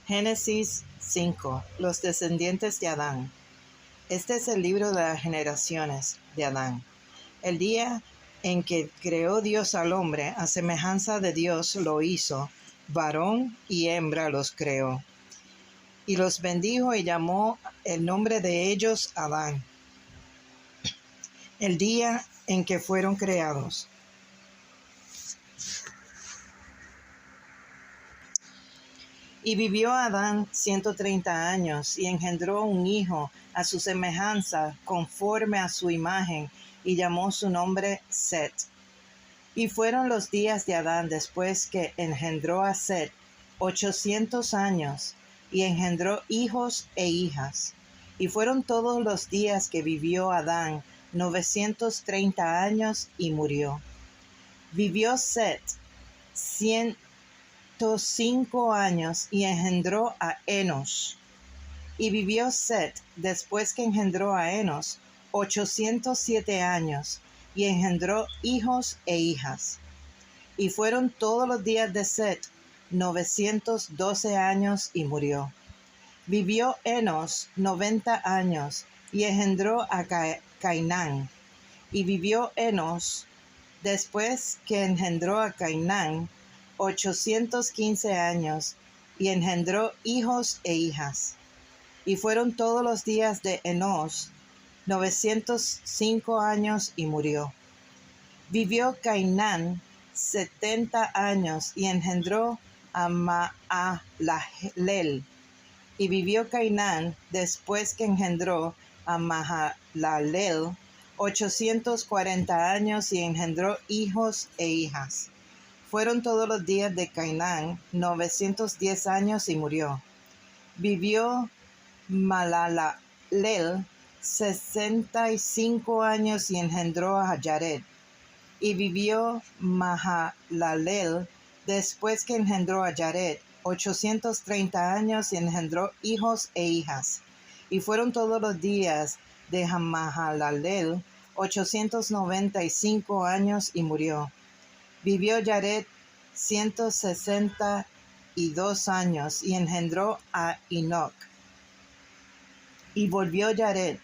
Génesis 5. Los descendientes de Adán. Este es el libro de las generaciones de Adán. El día en que creó Dios al hombre, a semejanza de Dios lo hizo, varón y hembra los creó. Y los bendijo y llamó el nombre de ellos Adán. El día en que fueron creados. Y vivió Adán 130 años, y engendró un hijo a su semejanza, conforme a su imagen, y llamó su nombre Set. Y fueron los días de Adán después que engendró a Set 800 años, y engendró hijos e hijas. Y fueron todos los días que vivió Adán 930 años, y murió. Vivió Set 105 años y engendró a Enos. Y vivió Set, después que engendró a Enos, 807 años, y engendró hijos e hijas. Y fueron todos los días de Set 912 años, y murió. Vivió Enos 90 años, y engendró a Cainán. Y vivió Enos, después que engendró a Cainán, 815 años, y engendró hijos e hijas. Y fueron todos los días de Enos 905 años, y murió. Vivió Cainán 70 años, y engendró a Mahalalel. Y vivió Cainán, después que engendró a Mahalalel, 840 años, y engendró hijos e hijas. Fueron todos los días de Cainán 910 años, y murió. Vivió Mahalalel 65 años, y engendró a Jared. Y vivió Mahalalel, después que engendró a Jared, 830 años, y engendró hijos e hijas. Y fueron todos los días de Mahalalel 895 años, y murió. Vivió Jared 162 años, y engendró a Enoc. Y vivió Jared,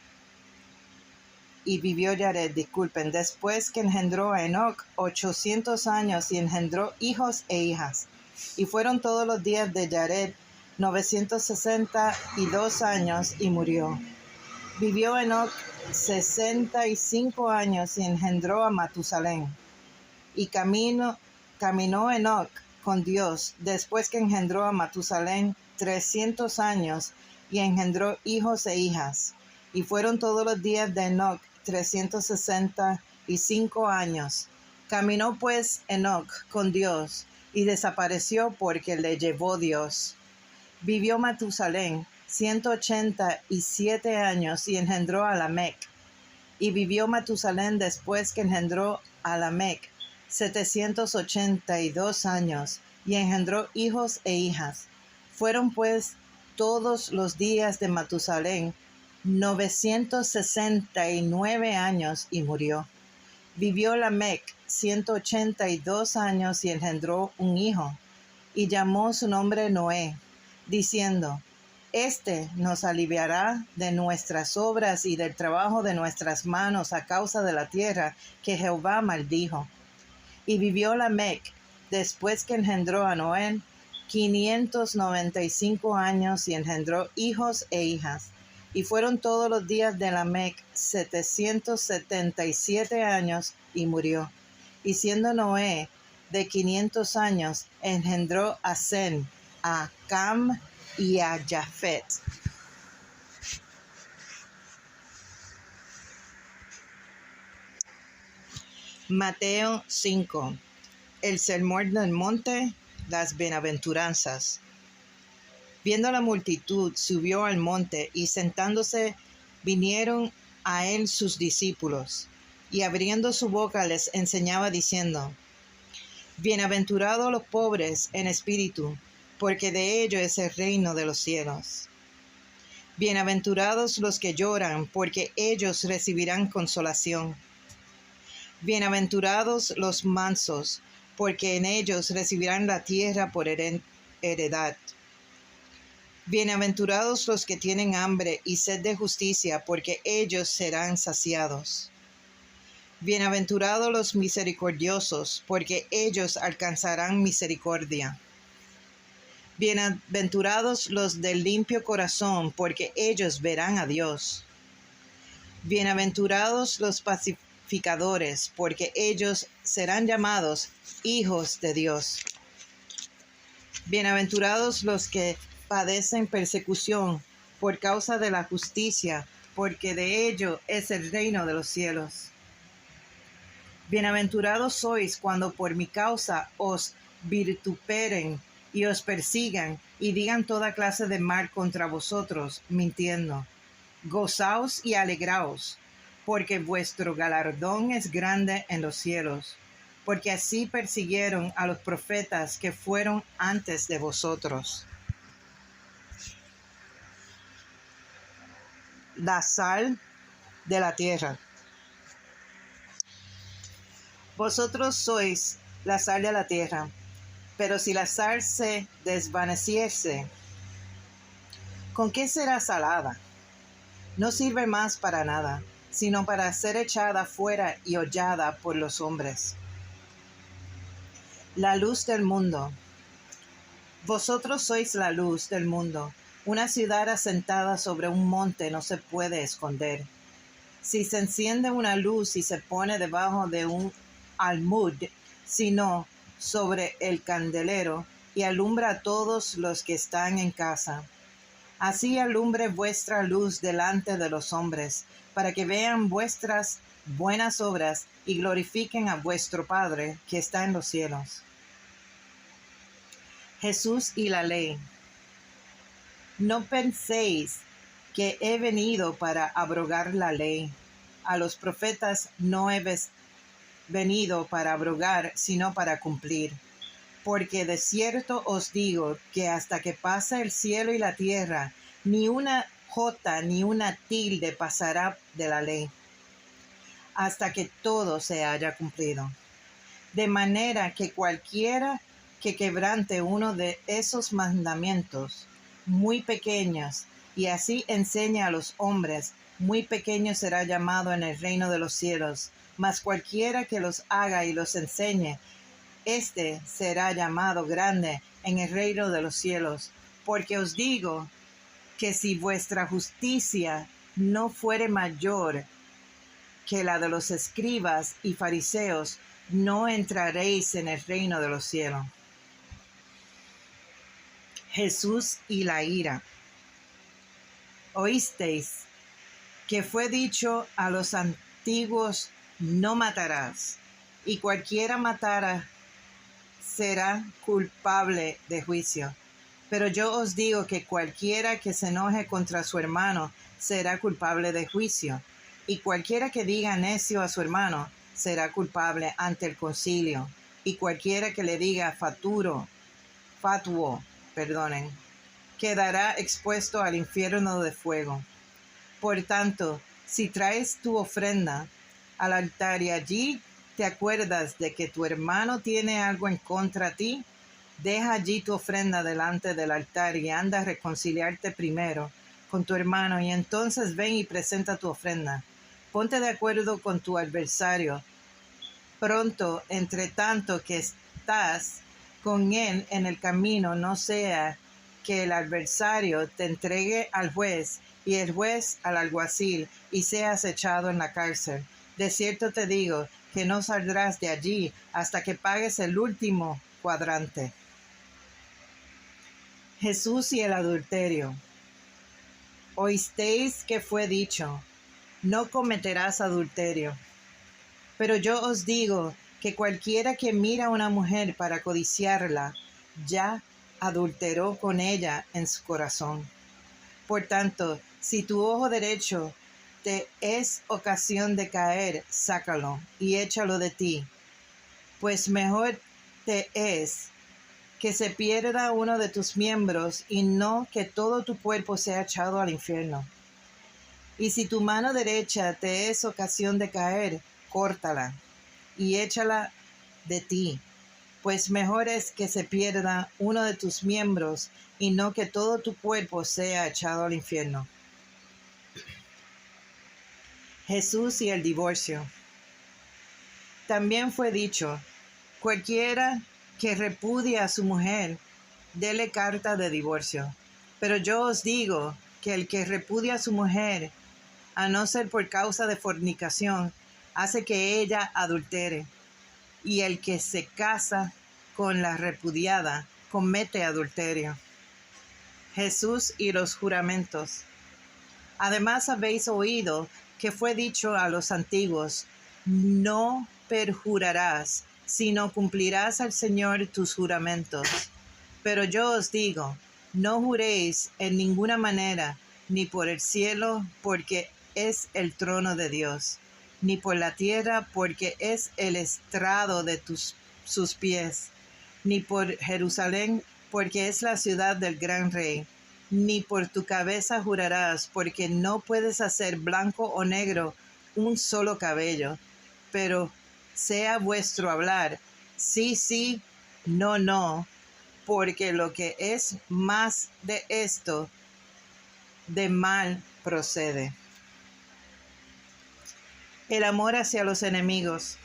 después que engendró a Enoc, 800 años, y engendró hijos e hijas. Y fueron todos los días de Jared 962 años, y murió. Vivió Enoc 65 años, y engendró a Matusalén. Y caminó Enoc con Dios, después que engendró a Matusalén 300 años, y engendró hijos e hijas. Y fueron todos los días de Enoc 365 años. Caminó pues Enoc con Dios, y desapareció porque le llevó Dios. Vivió Matusalén 187 años, y engendró a Lamec. Y vivió Matusalén, después que engendró a Lamec, 782 años, y engendró hijos e hijas. Fueron pues todos los días de Matusalén 969 años, y murió. Vivió Lamec 182 años, y engendró un hijo, y llamó su nombre Noé, diciendo: Este nos aliviará de nuestras obras y del trabajo de nuestras manos a causa de la tierra que Jehová maldijo. Y vivió Lamec, después que engendró a Noé, 595 años, y engendró hijos e hijas. Y fueron todos los días de Lamec 777 años, y murió. Y siendo Noé de 500 años, engendró a Sem, a Cam y a Jafet. Mateo 5. El sermón del monte, las bienaventuranzas. Viendo la multitud, subió al monte, y sentándose vinieron a él sus discípulos, y abriendo su boca les enseñaba diciendo: Bienaventurados los pobres en espíritu, porque de ellos es el reino de los cielos. Bienaventurados los que lloran, porque ellos recibirán consolación. Bienaventurados los mansos, porque en ellos recibirán la tierra por heredad. Bienaventurados los que tienen hambre y sed de justicia, porque ellos serán saciados. Bienaventurados los misericordiosos, porque ellos alcanzarán misericordia. Bienaventurados los de limpio corazón, porque ellos verán a Dios. Bienaventurados los pacificadores, porque ellos serán llamados hijos de Dios. Bienaventurados los que padecen persecución por causa de la justicia, porque de ello es el reino de los cielos. Bienaventurados sois cuando por mi causa os vituperen y os persigan y digan toda clase de mal contra vosotros, mintiendo. Gozaos y alegraos, porque vuestro galardón es grande en los cielos, porque así persiguieron a los profetas que fueron antes de vosotros. La sal de la tierra. Vosotros sois la sal de la tierra, pero si la sal se desvaneciese, ¿con qué será salada? No sirve más para nada, sino para ser echada fuera y hollada por los hombres. La luz del mundo. Vosotros sois la luz del mundo. Una ciudad asentada sobre un monte no se puede esconder. Si se enciende una luz y se pone debajo de un almud, sino sobre el candelero, y alumbra a todos los que están en casa. Así alumbre vuestra luz delante de los hombres, para que vean vuestras buenas obras y glorifiquen a vuestro Padre que está en los cielos. Jesús y la ley. No penséis que he venido para abrogar la ley. A los profetas no he venido para abrogar, sino para cumplir. Porque de cierto os digo que hasta que pase el cielo y la tierra, ni una jota ni una tilde pasará de la ley, hasta que todo se haya cumplido. De manera que cualquiera que quebrante uno de esos mandamientos muy pequeños, y así enseña a los hombres, muy pequeño será llamado en el reino de los cielos. Mas cualquiera que los haga y los enseñe, éste será llamado grande en el reino de los cielos. Porque os digo que si vuestra justicia no fuere mayor que la de los escribas y fariseos, no entraréis en el reino de los cielos. Jesús y la ira. Oísteis que fue dicho a los antiguos: no matarás, y cualquiera matara será culpable de juicio. Pero yo os digo que cualquiera que se enoje contra su hermano será culpable de juicio, y cualquiera que diga necio a su hermano será culpable ante el concilio, y cualquiera que le diga fatuo, quedará expuesto al infierno de fuego. Por tanto, si traes tu ofrenda al altar y allí te acuerdas de que tu hermano tiene algo en contra de ti, deja allí tu ofrenda delante del altar y anda a reconciliarte primero con tu hermano, y entonces ven y presenta tu ofrenda. Ponte de acuerdo con tu adversario pronto, entre tanto que estás con él en el camino, no sea que el adversario te entregue al juez y el juez al alguacil y seas echado en la cárcel. De cierto te digo que no saldrás de allí hasta que pagues el último cuadrante. Jesús y el adulterio. Oísteis que fue dicho: no cometerás adulterio. Pero yo os digo que cualquiera que mira a una mujer para codiciarla, ya adulteró con ella en su corazón. Por tanto, si tu ojo derecho te es ocasión de caer, sácalo y échalo de ti, pues mejor te es que se pierda uno de tus miembros y no que todo tu cuerpo sea echado al infierno. Y si tu mano derecha te es ocasión de caer, córtala y échala de ti, pues mejor es que se pierda uno de tus miembros y no que todo tu cuerpo sea echado al infierno. Jesús y el divorcio. También fue dicho, cualquiera que repudia a su mujer, dele carta de divorcio. Pero yo os digo que el que repudia a su mujer, a no ser por causa de fornicación, hace que ella adultere. Y el que se casa con la repudiada, comete adulterio. Jesús y los juramentos. Además habéis oído que fue dicho a los antiguos, no perjurarás, sino cumplirás al Señor tus juramentos. Pero yo os digo, no juréis en ninguna manera, ni por el cielo, porque es el trono de Dios, ni por la tierra, porque es el estrado de sus pies, ni por Jerusalén, porque es la ciudad del gran rey, ni por tu cabeza jurarás, porque no puedes hacer blanco o negro un solo cabello, pero sea vuestro hablar, sí, sí, no, no, porque lo que es más de esto, de mal procede. El amor hacia los enemigos.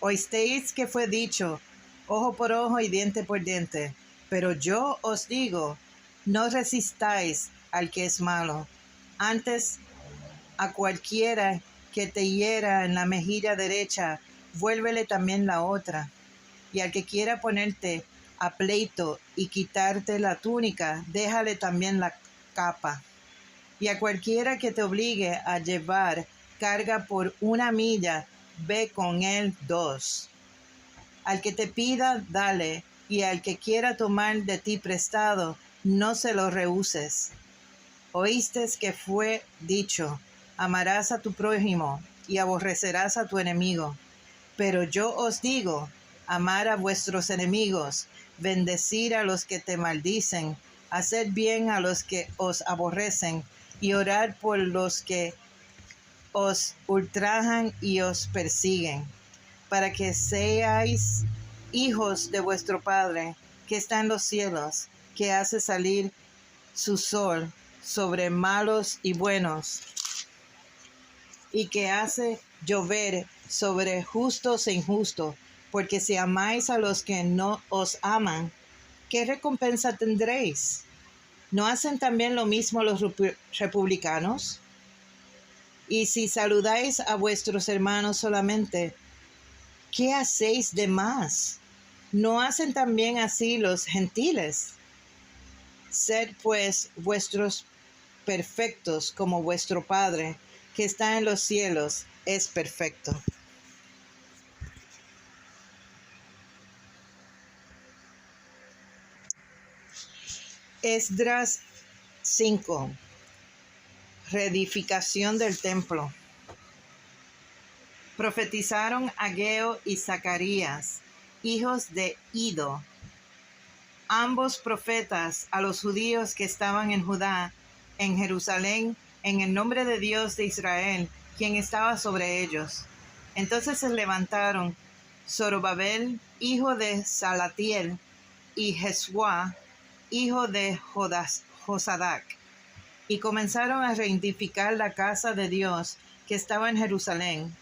Oísteis que fue dicho, ojo por ojo y diente por diente, pero yo os digo, no resistáis al que es malo, antes a cualquiera que te hiera en la mejilla derecha, vuélvele también la otra, y al que quiera ponerte a pleito y quitarte la túnica, déjale también la capa, y a cualquiera que te obligue a llevar carga por 1 milla, ve con él 2. Al que te pida, dale, y al que quiera tomar de ti prestado, no se lo rehuses. Oíste que fue dicho, amarás a tu prójimo y aborrecerás a tu enemigo. Pero yo os digo, amar a vuestros enemigos, bendecir a los que te maldicen, hacer bien a los que os aborrecen, y orar por los que os ultrajan y os persiguen, para que seáis hijos de vuestro Padre, que está en los cielos, que hace salir su sol sobre malos y buenos, y que hace llover sobre justos e injustos, porque si amáis a los que no os aman, ¿qué recompensa tendréis? ¿No hacen también lo mismo los republicanos? Y si saludáis a vuestros hermanos solamente, ¿qué hacéis de más? ¿No hacen también así los gentiles? Sed pues vuestros perfectos como vuestro Padre, que está en los cielos, es perfecto. Esdras 5. Reedificación del templo. Profetizaron Ageo y Zacarías, hijos de Ido, ambos profetas, a los judíos que estaban en Judá, en Jerusalén, en el nombre de Dios de Israel, quien estaba sobre ellos. Entonces se levantaron Zorobabel, hijo de Salatiel, y Jesúa, hijo de Josadac, y comenzaron a reedificar la casa de Dios que estaba en Jerusalén,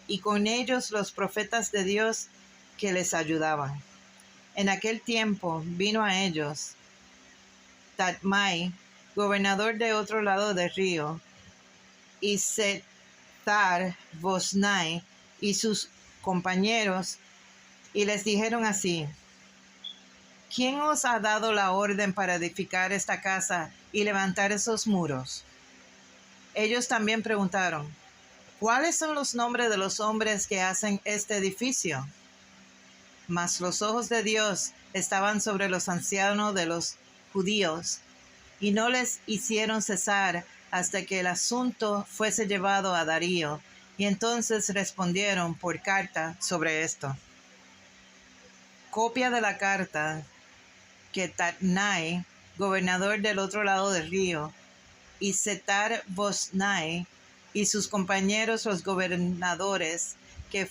y con ellos los profetas de Dios que les ayudaban. En aquel tiempo vino a ellos Tatmai, gobernador de otro lado del río, y Setar-Boznai y sus compañeros, y les dijeron así: ¿quién os ha dado la orden para edificar esta casa y levantar esos muros? Ellos también preguntaron: ¿cuáles son los nombres de los hombres que hacen este edificio? Mas los ojos de Dios estaban sobre los ancianos de los judíos, y no les hicieron cesar hasta que el asunto fuese llevado a Darío, y entonces respondieron por carta sobre esto. Copia de la carta que Tatnai, gobernador del otro lado del río, y Setar-Boznai y sus compañeros los gobernadores que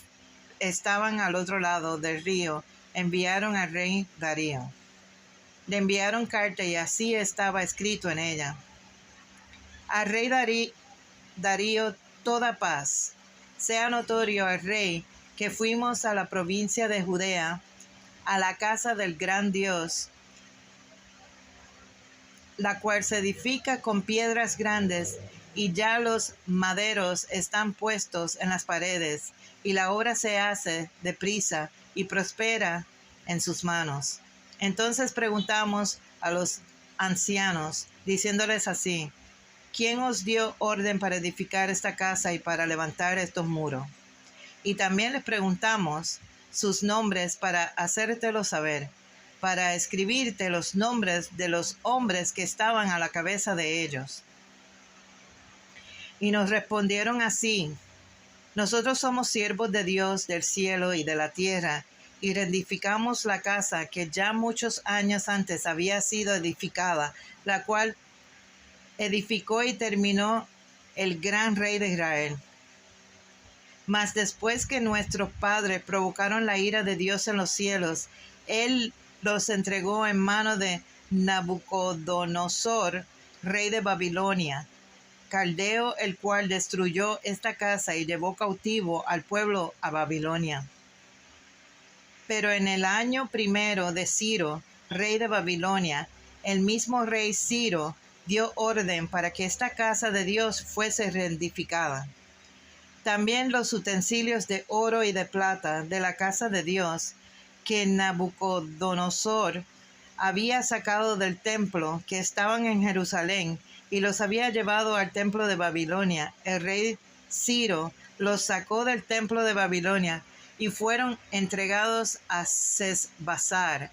estaban al otro lado del río, enviaron al rey Darío. Le enviaron carta y así estaba escrito en ella: al rey Darío toda paz. Sea notorio al rey que fuimos a la provincia de Judea, a la casa del gran Dios, la cual se edifica con piedras grandes, y ya los maderos están puestos en las paredes, y la obra se hace deprisa y prospera en sus manos. Entonces preguntamos a los ancianos, diciéndoles así: ¿quién os dio orden para edificar esta casa y para levantar estos muros? Y también les preguntamos sus nombres para hacértelo saber, para escribirte los nombres de los hombres que estaban a la cabeza de ellos. Y nos respondieron así: nosotros somos siervos de Dios del cielo y de la tierra, y reedificamos la casa que ya muchos años antes había sido edificada, la cual edificó y terminó el gran rey de Israel. Mas después que nuestros padres provocaron la ira de Dios en los cielos, Él los entregó en mano de Nabucodonosor, rey de Babilonia, caldeo, el cual destruyó esta casa y llevó cautivo al pueblo a Babilonia. Pero en el año primero de Ciro, rey de Babilonia, el mismo rey Ciro dio orden para que esta casa de Dios fuese reedificada. También los utensilios de oro y de plata de la casa de Dios que Nabucodonosor había sacado del templo que estaban en Jerusalén y los había llevado al templo de Babilonia, el rey Ciro los sacó del templo de Babilonia y fueron entregados a Sesbazar,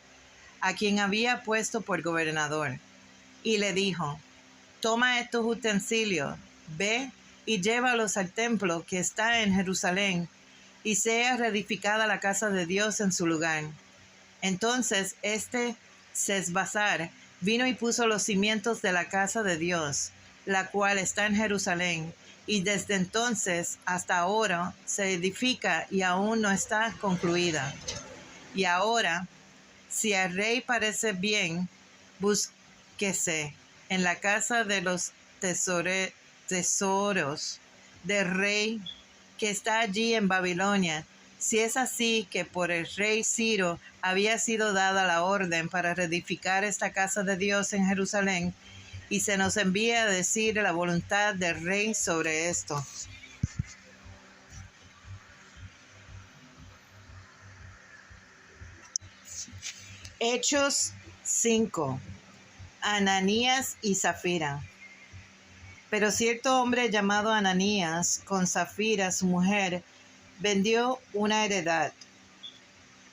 a quien había puesto por gobernador. Y le dijo: toma estos utensilios, ve y llévalos al templo que está en Jerusalén, y sea reedificada la casa de Dios en su lugar. Entonces Sesbazar vino y puso los cimientos de la casa de Dios, la cual está en Jerusalén, y desde entonces hasta ahora se edifica y aún no está concluida. Y ahora, si al rey parece bien, búsquese en la casa de los tesoros del rey que está allí en Babilonia, si es así que por el rey Ciro había sido dada la orden para reedificar esta casa de Dios en Jerusalén, y se nos envía a decir la voluntad del rey sobre esto. Hechos 5. Ananías y Zafira. Pero cierto hombre llamado Ananías, con Zafira su mujer, vendió una heredad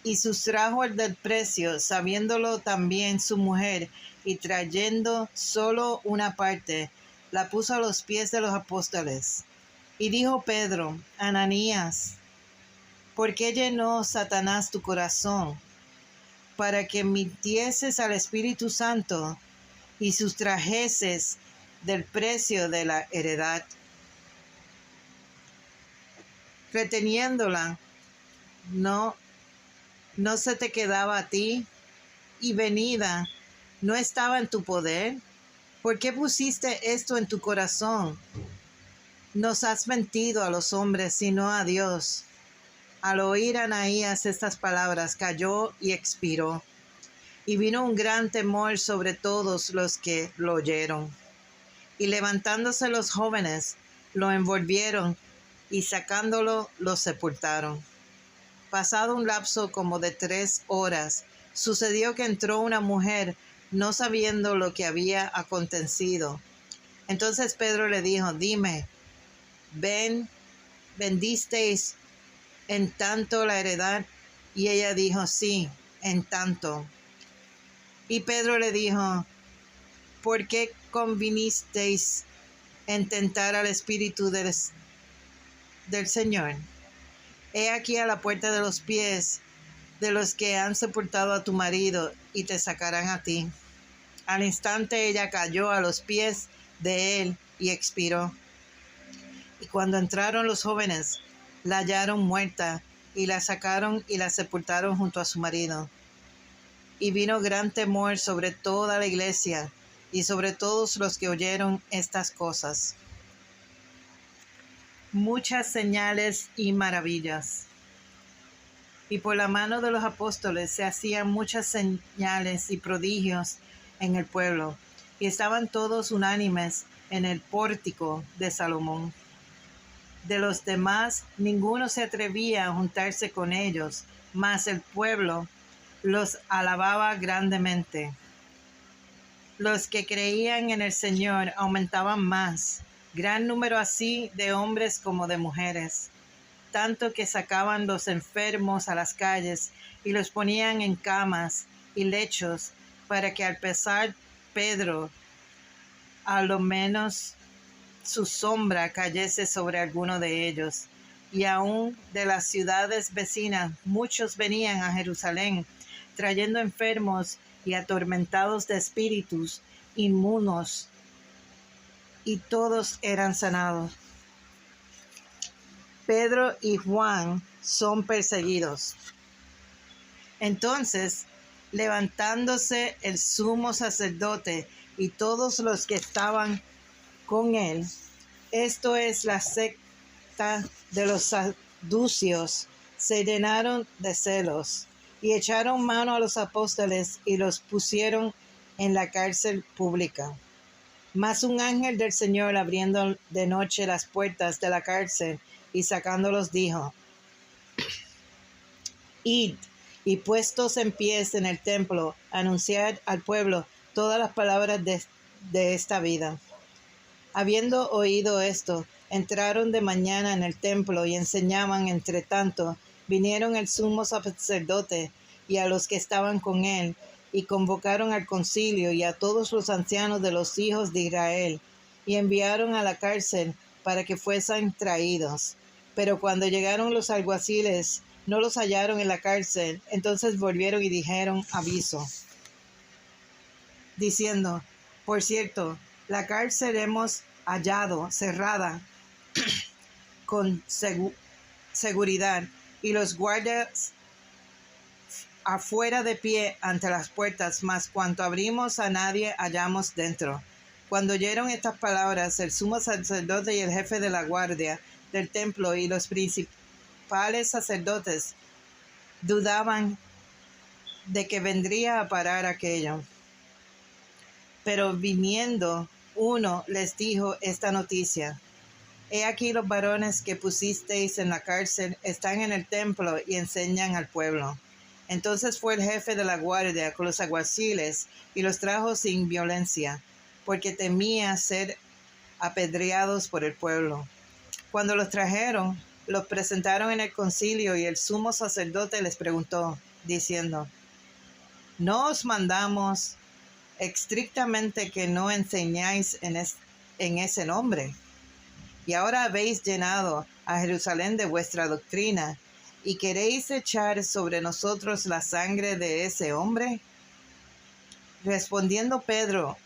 y sustrajo el del precio, sabiéndolo también su mujer, y trayendo solo una parte, la puso a los pies de los apóstoles. Y dijo Pedro: Ananías, ¿por qué llenó Satanás tu corazón para que mintieses al Espíritu Santo y sustrajeses del precio de la heredad, reteniéndola? ¿No se te quedaba a ti? Y venida, ¿no estaba en tu poder? ¿Por qué pusiste esto en tu corazón? Nos has mentido a los hombres, sino a Dios. Al oír Ananías estas palabras, cayó y expiró. Y vino un gran temor sobre todos los que lo oyeron. Y levantándose los jóvenes, lo envolvieron y sacándolo, lo sepultaron. Pasado un lapso como de 3 horas, sucedió que entró una mujer, no sabiendo lo que había acontecido. Entonces Pedro le dijo: dime, ¿vendisteis en tanto la heredad? Y ella dijo: sí, en tanto. Y Pedro le dijo: ¿por qué convinisteis en tentar al Espíritu del Señor? He aquí a la puerta de los pies de los que han sepultado a tu marido, y te sacarán a ti. Al instante ella cayó a los pies de él y expiró. Y cuando entraron los jóvenes, la hallaron muerta y la sacaron y la sepultaron junto a su marido. Y vino gran temor sobre toda la iglesia y sobre todos los que oyeron estas cosas. Muchas señales y maravillas. Y por la mano de los apóstoles se hacían muchas señales y prodigios en el pueblo, y estaban todos unánimes en el pórtico de Salomón. De los demás, ninguno se atrevía a juntarse con ellos, mas el pueblo los alababa grandemente. Los que creían en el Señor aumentaban más, gran número así de hombres como de mujeres, tanto que sacaban los enfermos a las calles y los ponían en camas y lechos, para que al pasar Pedro, a lo menos su sombra cayese sobre alguno de ellos. Y aún de las ciudades vecinas muchos venían a Jerusalén, trayendo enfermos y atormentados de espíritus inmundos, y todos eran sanados. Pedro y Juan son perseguidos. Entonces, levantándose el sumo sacerdote y todos los que estaban con él, esto es la secta de los saduceos, se llenaron de celos y echaron mano a los apóstoles y los pusieron en la cárcel pública. Mas un ángel del Señor, abriendo de noche las puertas de la cárcel y sacándolos, dijo: Id, y puestos en pie en el templo, anunciad al pueblo todas las palabras de esta vida. Habiendo oído esto, entraron de mañana en el templo y enseñaban. Entre tanto, vinieron el sumo sacerdote y a los que estaban con él, y convocaron al concilio y a todos los ancianos de los hijos de Israel, y enviaron a la cárcel para que fuesen traídos. Pero cuando llegaron los alguaciles, no los hallaron en la cárcel. Entonces volvieron y dijeron aviso, diciendo: por cierto, la cárcel hemos hallado cerrada con seguridad, y los guardias afuera de pie ante las puertas, mas cuanto abrimos a nadie hallamos dentro. Cuando oyeron estas palabras, el sumo sacerdote y el jefe de la guardia del templo y los principales sacerdotes dudaban de que vendría a parar aquello. Pero viniendo uno les dijo esta noticia: He aquí los varones que pusisteis en la cárcel están en el templo y enseñan al pueblo. Entonces fue el jefe de la guardia con los alguaciles y los trajo sin violencia, porque temía ser apedreados por el pueblo. Cuando los trajeron, los presentaron en el concilio, y el sumo sacerdote les preguntó, diciendo: ¿No os mandamos estrictamente que no enseñáis en ese nombre? Y ahora habéis llenado a Jerusalén de vuestra doctrina, ¿y queréis echar sobre nosotros la sangre de ese hombre? Respondiendo Pedro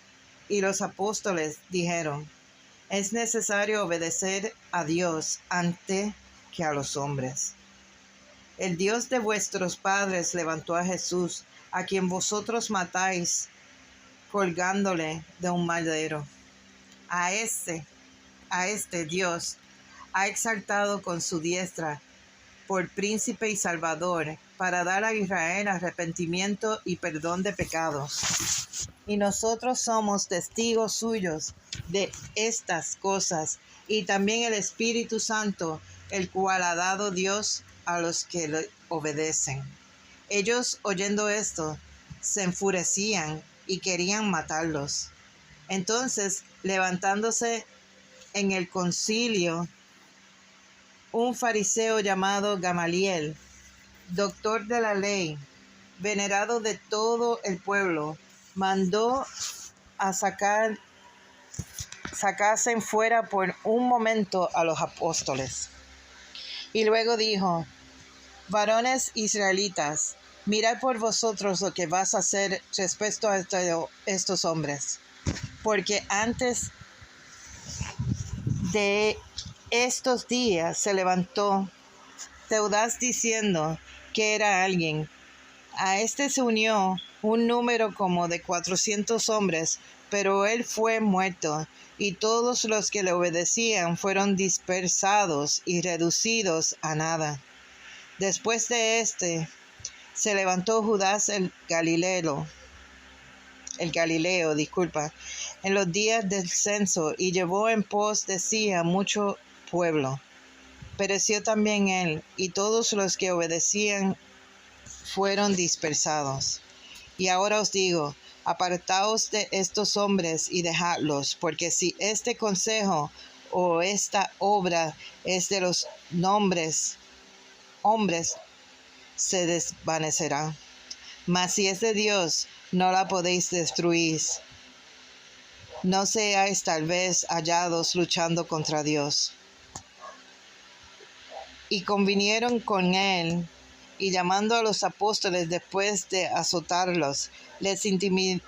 y los apóstoles dijeron: es necesario obedecer a Dios antes que a los hombres. El Dios de vuestros padres levantó a Jesús, a quien vosotros matáis, colgándole de un madero. A este Dios ha exaltado con su diestra por príncipe y salvador, para dar a Israel arrepentimiento y perdón de pecados. Y nosotros somos testigos suyos de estas cosas, y también el Espíritu Santo, el cual ha dado Dios a los que le obedecen. Ellos, oyendo esto, se enfurecían y querían matarlos. Entonces, levantándose en el concilio, un fariseo llamado Gamaliel, doctor de la ley, venerado de todo el pueblo, mandó a sacasen fuera por un momento a los apóstoles. Y luego dijo: varones israelitas, mirad por vosotros lo que vas a hacer respecto a estos hombres, porque antes de estos días se levantó Teudas diciendo que era alguien. A este se unió un número como de 400 hombres, pero él fue muerto, y todos los que le obedecían fueron dispersados y reducidos a nada. Después de este, se levantó Judas el Galileo, en los días del censo, y llevó en pos de sí a mucho pueblo. Pereció también él, y todos los que obedecían fueron dispersados. Y ahora os digo, apartaos de estos hombres y dejadlos, porque si este consejo o esta obra es de los hombres, se desvanecerá. Mas si es de Dios, no la podéis destruir. No seáis tal vez hallados luchando contra Dios. Y convinieron con él, y llamando a los apóstoles después de azotarlos, les intimaron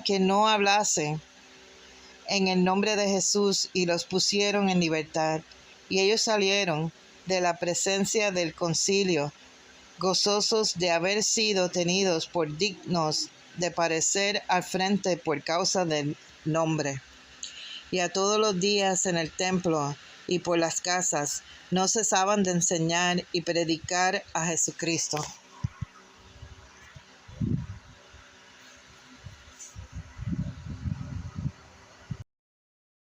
que no hablasen en el nombre de Jesús, y los pusieron en libertad. Y ellos salieron de la presencia del concilio, gozosos de haber sido tenidos por dignos de parecer al frente por causa del nombre. Y a todos los días en el templo y por las casas no cesaban de enseñar y predicar a Jesucristo.